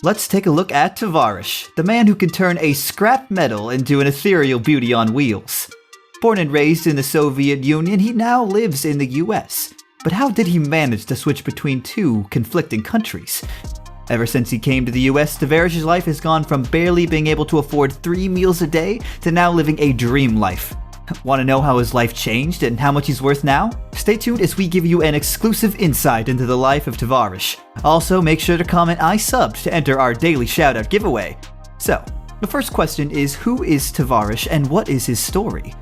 let's take a look at Tavarish, the man who can turn a scrap metal into an ethereal beauty on wheels. Born and raised in the Soviet Union, he now lives in the US. But how did he manage to switch between two conflicting countries? Ever since he came to the US, Tavarish's life has gone from barely being able to afford 3 meals a day to now living a dream life. Want to know how his life changed and how much he's worth now? Stay tuned as we give you an exclusive insight into the life of Tavarish. Also, make sure to comment I subbed to enter our daily shoutout giveaway. So, the first question is, who is Tavarish and what is his story?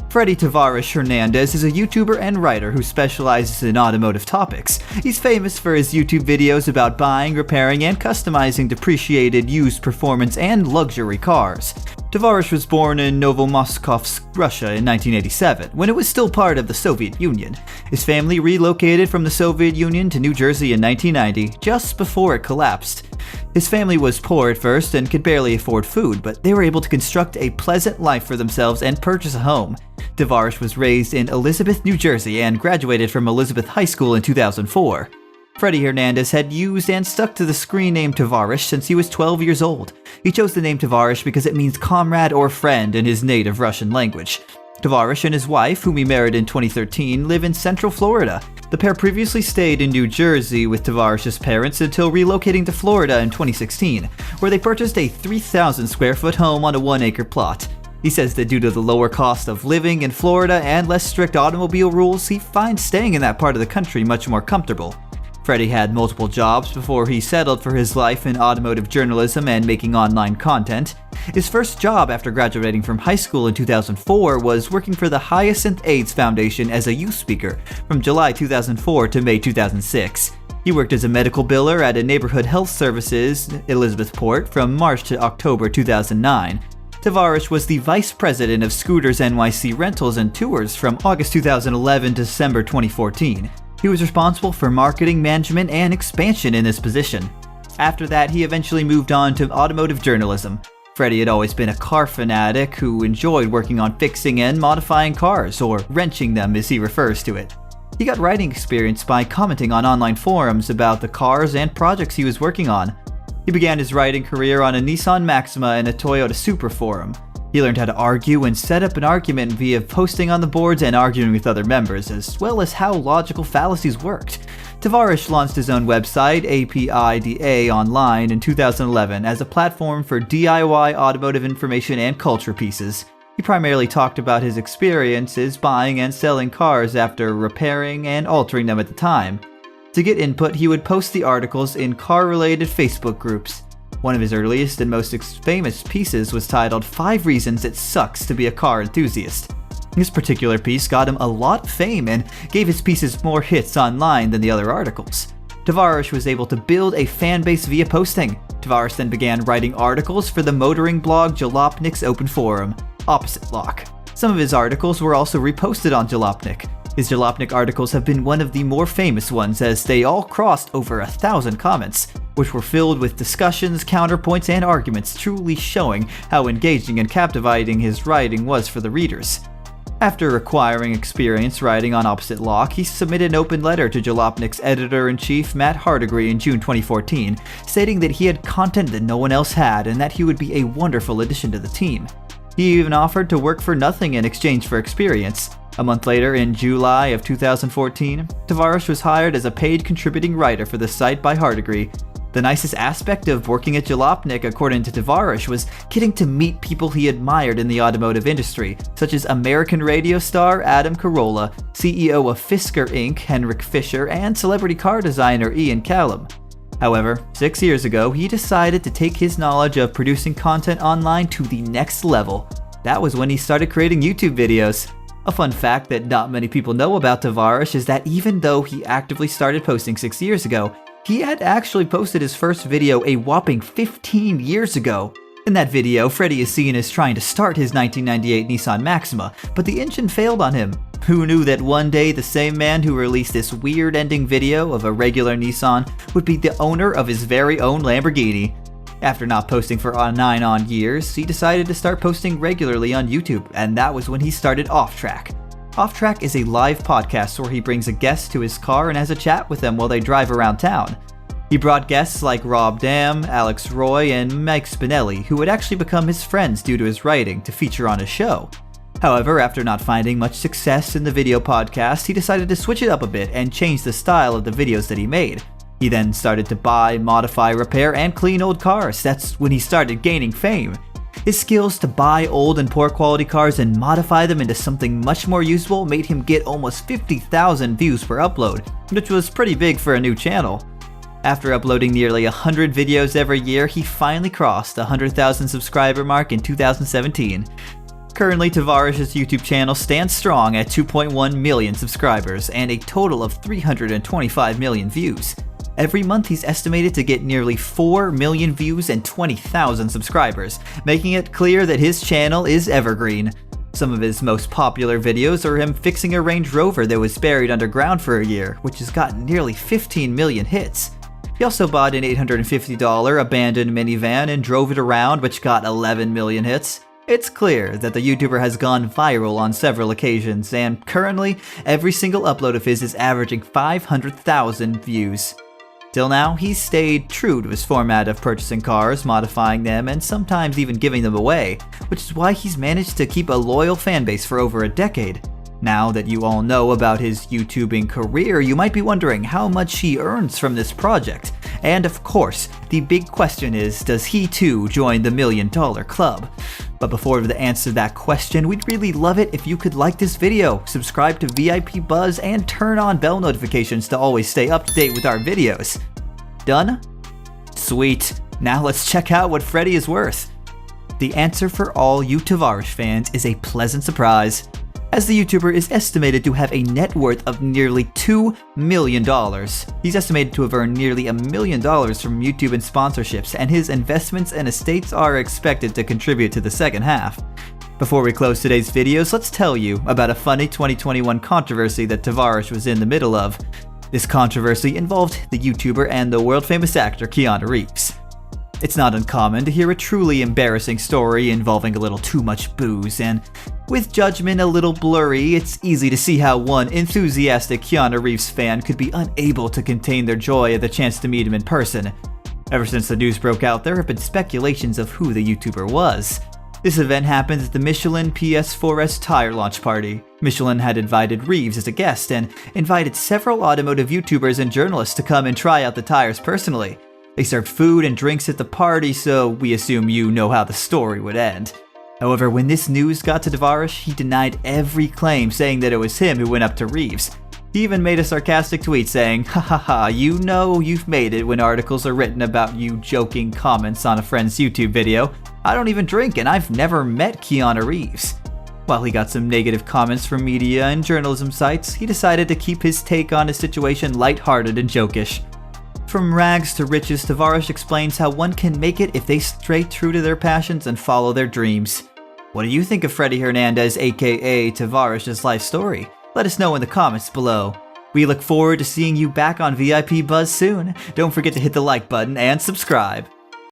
Freddy Tavarish Hernandez is a YouTuber and writer who specializes in automotive topics. He's famous for his YouTube videos about buying, repairing, and customizing depreciated, used performance, and luxury cars. Tavarish was born in Novomoskovsk, Russia in 1987, when it was still part of the Soviet Union. His family relocated from the Soviet Union to New Jersey in 1990, just before it collapsed. His family was poor at first and could barely afford food, but they were able to construct a pleasant life for themselves and purchase a home. Tavarish was raised in Elizabeth, New Jersey, and graduated from Elizabeth High School in 2004. Freddy Hernandez had used and stuck to the screen name Tavarish since he was 12 years old. He chose the name Tavarish because it means comrade or friend in his native Russian language. Tavarish and his wife, whom he married in 2013, live in Central Florida. The pair previously stayed in New Jersey with Tavarish's parents until relocating to Florida in 2016, where they purchased a 3,000 square foot home on a 1-acre plot. He says that due to the lower cost of living in Florida and less strict automobile rules, he finds staying in that part of the country much more comfortable. Freddy had multiple jobs before he settled for his life in automotive journalism and making online content. His first job after graduating from high school in 2004 was working for the Hyacinth AIDS Foundation as a youth speaker from July 2004 to May 2006. He worked as a medical biller at a neighborhood health services, Elizabethport, from March to October 2009. Tavarish was the vice president of Scooters NYC Rentals and Tours from August 2011 to December 2014. He was responsible for marketing, management, and expansion in this position. After that, he eventually moved on to automotive journalism. Freddy had always been a car fanatic who enjoyed working on fixing and modifying cars, or wrenching them as he refers to it. He got writing experience by commenting on online forums about the cars and projects he was working on. He began his writing career on a Nissan Maxima and a Toyota Supra forum. He learned how to argue and set up an argument via posting on the boards and arguing with other members, as well as how logical fallacies worked. Tavarish launched his own website, APIDA Online, in 2011 as a platform for DIY automotive information and culture pieces. He primarily talked about his experiences buying and selling cars after repairing and altering them at the time. To get input, he would post the articles in car-related Facebook groups. One of his earliest and most famous pieces was titled 5 Reasons It Sucks to Be a Car Enthusiast. This particular piece got him a lot of fame and gave his pieces more hits online than the other articles. Tavarish was able to build a fan base via posting. Tavarish then began writing articles for the motoring blog Jalopnik's open forum, Opposite Lock. Some of his articles were also reposted on Jalopnik. His Jalopnik articles have been one of the more famous ones as they all crossed over 1,000 comments, which were filled with discussions, counterpoints, and arguments, truly showing how engaging and captivating his writing was for the readers. After acquiring experience writing on Opposite Lock, he submitted an open letter to Jalopnik's editor-in-chief Matt Hardigree in June 2014, stating that he had content that no one else had and that he would be a wonderful addition to the team. He even offered to work for nothing in exchange for experience. A month later, in July of 2014, Tavarish was hired as a paid contributing writer for the site by Hardigree. The nicest aspect of working at Jalopnik, according to Tavarish, was getting to meet people he admired in the automotive industry, such as American radio star Adam Carolla, CEO of Fisker Inc. Henrik Fischer, and celebrity car designer Ian Callum. However, 6 years ago, he decided to take his knowledge of producing content online to the next level. That was when he started creating YouTube videos. A fun fact that not many people know about Tavarish is that even though he actively started posting 6 years ago, he had actually posted his first video a whopping 15 years ago. In that video, Freddy is seen as trying to start his 1998 Nissan Maxima, but the engine failed on him. Who knew that one day the same man who released this weird-ending video of a regular Nissan would be the owner of his very own Lamborghini? After not posting for 9 years, he decided to start posting regularly on YouTube, and that was when he started Off Track. Off Track is a live podcast where he brings a guest to his car and has a chat with them while they drive around town. He brought guests like Rob Dam, Alex Roy, and Mike Spinelli, who would actually become his friends due to his writing, to feature on his show. However, after not finding much success in the video podcast, he decided to switch it up a bit and change the style of the videos that he made. He then started to buy, modify, repair, and clean old cars. That's when he started gaining fame. His skills to buy old and poor quality cars and modify them into something much more usable made him get almost 50,000 views per upload, which was pretty big for a new channel. After uploading nearly 100 videos every year, he finally crossed the 100,000 subscriber mark in 2017. Currently, Tavarish's YouTube channel stands strong at 2.1 million subscribers and a total of 325 million views. Every month, he's estimated to get nearly 4 million views and 20,000 subscribers, making it clear that his channel is evergreen. Some of his most popular videos are him fixing a Range Rover that was buried underground for a year, which has gotten nearly 15 million hits. He also bought an $850 abandoned minivan and drove it around, which got 11 million hits. It's clear that the YouTuber has gone viral on several occasions, and currently, every single upload of his is averaging 500,000 views. Till now, he's stayed true to his format of purchasing cars, modifying them, and sometimes even giving them away, which is why he's managed to keep a loyal fanbase for over a decade. Now that you all know about his YouTubing career, you might be wondering how much he earns from this project. And of course, the big question is, does he too join the $1 Million Club? But before we answer that question, we'd really love it if you could like this video, subscribe to VIP Buzz, and turn on bell notifications to always stay up to date with our videos. Done? Sweet. Now let's check out what Freddy is worth. The answer for all you Tavarish fans is a pleasant surprise, as the YouTuber is estimated to have a net worth of nearly $2 million. He's estimated to have earned nearly $1 million from YouTube and sponsorships, and his investments and estates are expected to contribute to the second half. Before we close today's videos, let's tell you about a funny 2021 controversy that Tavarish was in the middle of. This controversy involved the YouTuber and the world-famous actor Keanu Reeves. It's not uncommon to hear a truly embarrassing story involving a little too much booze, and with judgment a little blurry, it's easy to see how one enthusiastic Keanu Reeves fan could be unable to contain their joy at the chance to meet him in person. Ever since the news broke out, there have been speculations of who the YouTuber was. This event happened at the Michelin PS4S tire launch party. Michelin had invited Reeves as a guest and invited several automotive YouTubers and journalists to come and try out the tires personally. They served food and drinks at the party, so we assume you know how the story would end. However, when this news got to Tavarish, he denied every claim, saying that it was him who went up to Reeves. He even made a sarcastic tweet saying, "Ha ha ha, you know you've made it when articles are written about you joking comments on a friend's YouTube video. I don't even drink and I've never met Keanu Reeves." While he got some negative comments from media and journalism sites, he decided to keep his take on his situation lighthearted and jokish. From rags to riches, Tavarish explains how one can make it if they stay true to their passions and follow their dreams. What do you think of Freddy Hernandez, aka Tavarish's life story? Let us know in the comments below. We look forward to seeing you back on VIP Buzz soon. Don't forget to hit the like button and subscribe.